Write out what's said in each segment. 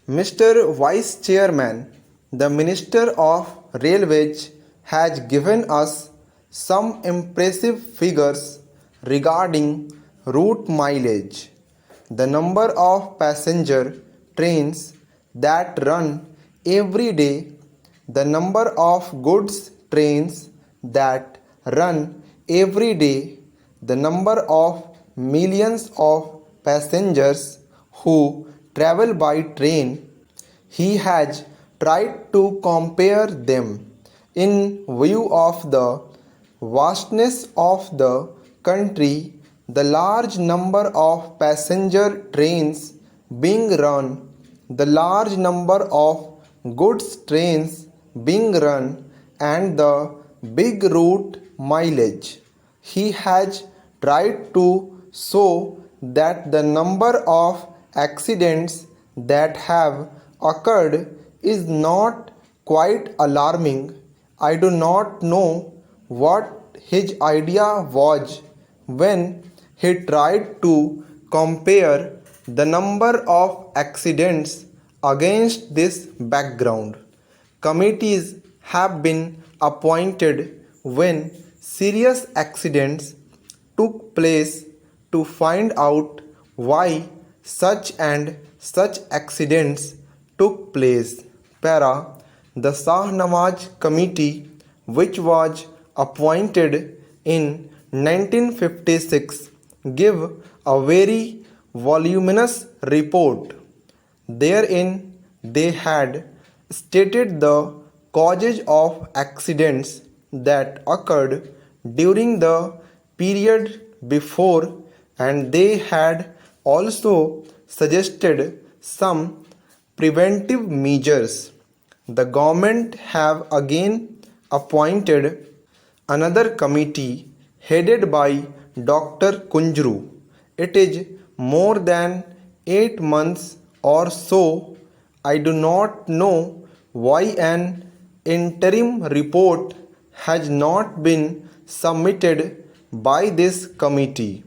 Mr. Vice Chairman, the Minister of Railways has given us some impressive figures regarding route mileage, the number of passenger trains that run every day, the number of goods trains that run every day, the number of millions of passengers who travel by train. He has tried to compare them in view of the vastness of the country, the large number of passenger trains being run, the large number of goods trains being run, and the big route mileage. He has tried to show that the number of accidents that have occurred is not quite alarming. I do not know what his idea was when he tried to compare the number of accidents against this background. Committees have been appointed when serious accidents took place to find out why such and such accidents took place. Para. The Shahnawaz Committee, which was appointed in 1956, gave a very voluminous report. Therein, they had stated the causes of accidents that occurred during the period before, and they had also suggested some preventive measures. The government have again appointed another committee headed by Dr. Kunjru. It is more than 8 months or so. I do not know why an interim report has not been submitted by this committee.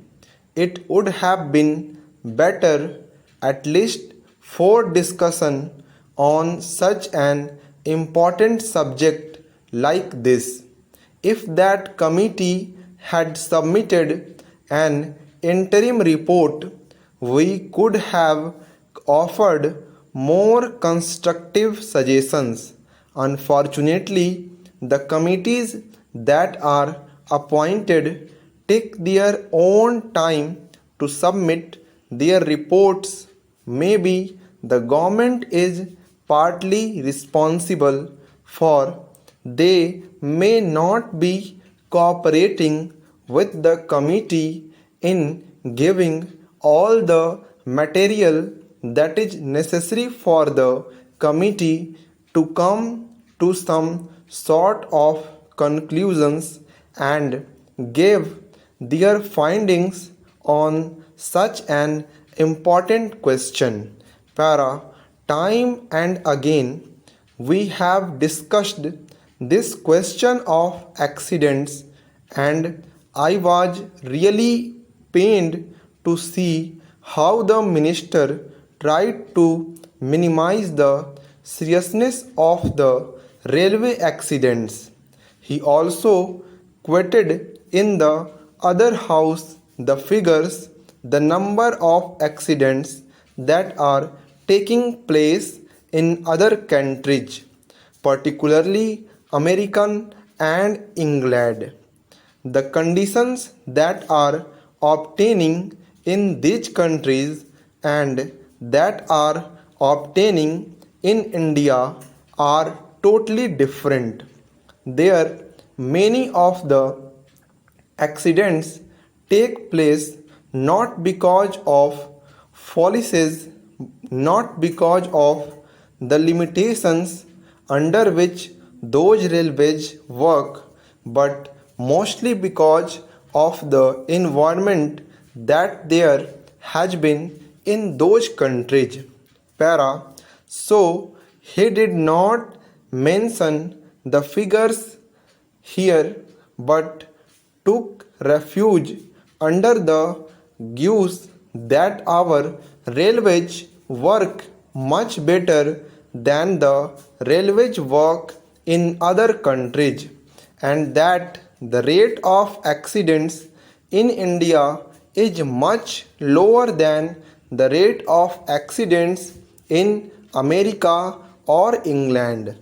It would have been better, at least for discussion on such an important subject like this, if that committee had submitted an interim report. We could have offered more constructive suggestions. Unfortunately, the committees that are appointed take their own time to submit their reports. Maybe the government is partly responsible for they may not be cooperating with the committee in giving all the material that is necessary for the committee to come to some sort of conclusions and give their findings on such an important question. Para. Time and again we have discussed this question of accidents, and I was really pained to see how the minister tried to minimize the seriousness of the railway accidents. He also quoted in the other house the figures, the number of accidents that are taking place in other countries, particularly American and England. The conditions that are obtaining in these countries and that are obtaining in India are totally different. There, many of the accidents take place not because of policies, not because of the limitations under which those railways work, but mostly because of the environment that there has been in those countries. Para. So he did not mention the figures here but took refuge under the guise that our railways work much better than the railways work in other countries, and that the rate of accidents in India is much lower than the rate of accidents in America or England.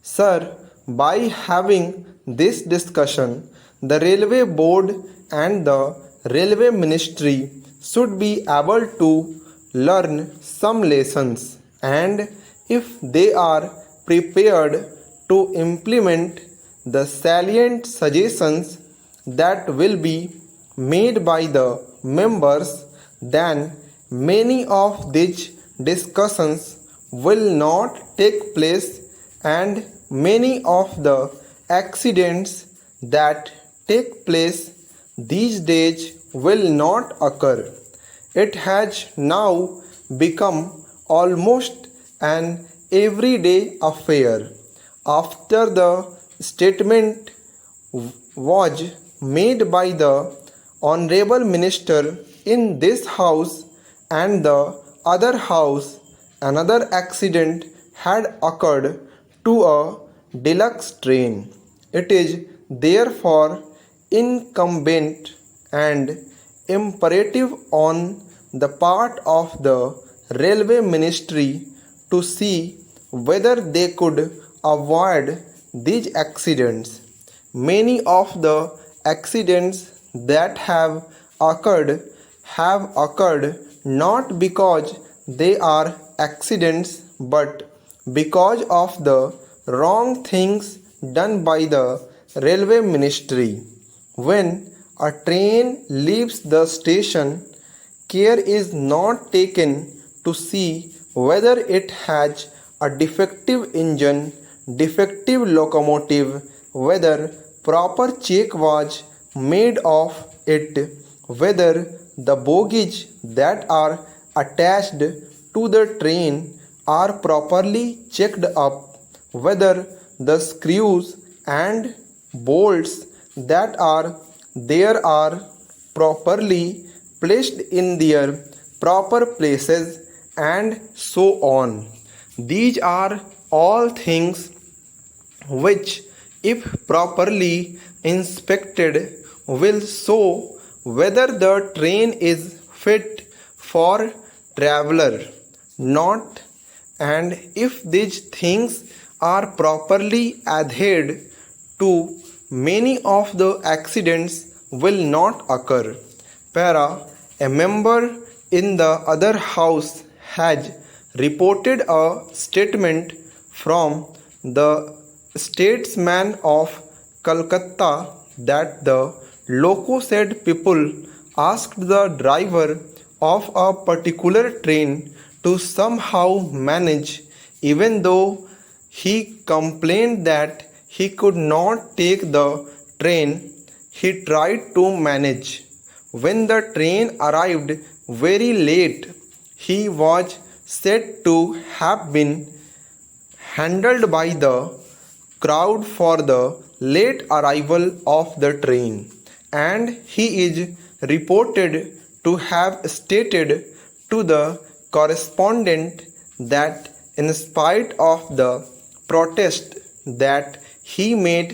Sir, by having this discussion, the Railway Board and the Railway Ministry should be able to learn some lessons, and if they are prepared to implement the salient suggestions that will be made by the members, then many of these discussions will not take place and many of the accidents that take place these days will not occur. It has now become almost an everyday affair. After the statement was made by the Honorable Minister in this House and the other House, another accident had occurred to a deluxe train. It is therefore incumbent and imperative on the part of the Railway Ministry to see whether they could avoid these accidents. Many of the accidents that have occurred not because they are accidents but because of the wrong things done by the Railway Ministry. When a train leaves the station, care is not taken to see whether it has a defective engine, defective locomotive, whether proper check was made of it, whether the bogies that are attached to the train are properly checked up, whether the screws and bolts that are there are properly placed in their proper places, and so on. These are all things which, if properly inspected, will show whether the train is fit for traveler not, and if these things are properly adhered to, many of the accidents will not occur. Para, a member in the other house, has reported a statement from the statesman of Calcutta that the loco said people asked the driver of a particular train to somehow manage, even though he complained that he could not take the train, he tried to manage. When the train arrived very late, he was said to have been handled by the crowd for the late arrival of the train, and he is reported to have stated to the correspondent that in spite of the protest that he made,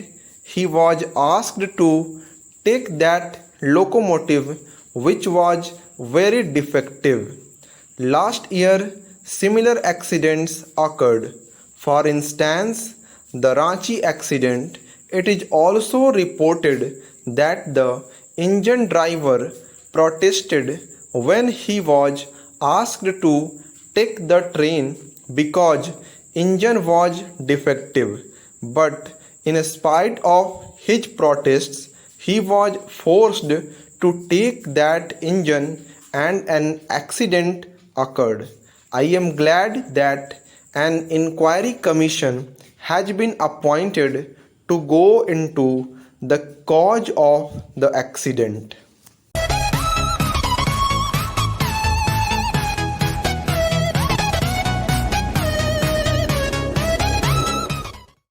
he was asked to take that locomotive which was very defective. Last year, similar accidents occurred. For instance, the Ranchi accident. It is also reported that the engine driver protested when he was asked to take the train because engine was defective, but in spite of his protests, he was forced to take that engine and an accident occurred. I am glad that an inquiry commission has been appointed to go into the cause of the accident.